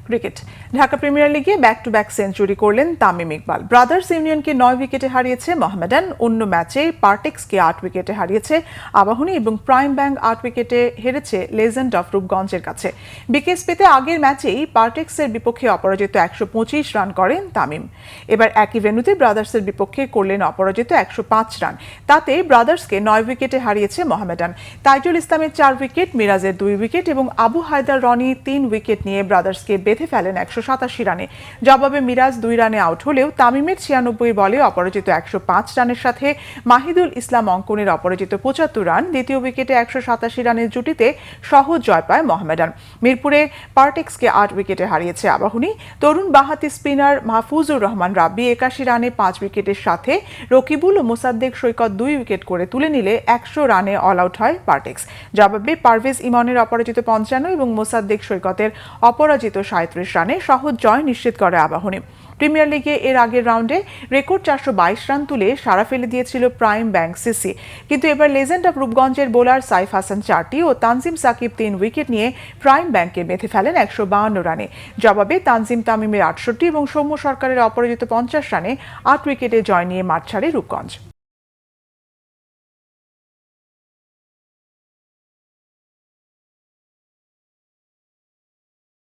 Cricket Dhaka premier লিগে back to back century করলেন Tamim Iqbal. Brothers ইউনিয়নকে 9 উইকেটে হারিয়েছে মোহামেডান। অন্য ম্যাচে পার্টেক্সকে 8 উইকেটে হারিয়েছে আবাহনী এবং প্রাইম ব্যাংক 8 উইকেটে হেরেছে লেজেন্ড অফ রূপগঞ্জের কাছে। বিকেএসপিতে আগের ম্যাচেই পার্টেক্সের বিপক্ষে অপরাজিত 125 রান করেন তামিম। এবার একই ভেন্যুতে ব্রাদার্সের বিপক্ষে করলেন অপরাজিত 105 রান। তাতে ব্রাদার্সকে 9 উইকেটে হারিয়েছে মোহামেডান। তাইজুল ইসলামের 4 উইকেট, মিরাজের 2 উইকেট এবং আবু হায়দার রনি 3 উইকেট নিয়ে ব্রাদার্সকে বেঁধে ফেলেন 187 রানে। জবাবে মিরাজ 2 রানে আউট হলেও তামিমের 96 বলে অপরাজিত 105 রানের সাথে মাহিদুল ইসলাম অঙ্কনের অপরাজিত 75 রান। দ্বিতীয় উইকেটে 187 রানের জুটিতে সহজ জয় পায় মোহামেডান। মিরপুরে পার্টেক্সকে 8 উইকেটে হারিয়েছে আবাহনী। তরুণ বাঁহাতি স্পিনার মাহফুজুর রহমান রাব্বি 81 রানে 5 উইকেটের সাথে রকিবুল ও মোসাদ্দেক সৈকত 2 উইকেট করে তুলে নিলে 100 রানে অল আউট হয় পার্টেক্স। জবাবে পারভেজ ইমনের অপরাজিত 55 এবং মোসাদ্দেক সৈকতের অপরাজিত 37 রানে সহজ জয় নিশ্চিত করে আবাহনী। প্রিমিয়ার লিগে এর আগের রাউন্ডে রেকর্ড 422 রান তুলে সারা ফেলে দিয়েছিল প্রাইম ব্যাংক সিসি, কিন্তু এবার লেজেন্ড অফ রূপগঞ্জের বোলার সাইফ হাসান 4টি ও তানজিম সাকিব 3 উইকেট নিয়ে প্রাইম ব্যাংককে বেঁধে ফেলেন 152 রানে। জবাবে তানজিম তামিমের 68 এবং সৌম্য সরকারের অপরাজিত 50 রানে 8 উইকেটে জয় নিয়ে মাঠ ছাড়ে রূপগঞ্জ।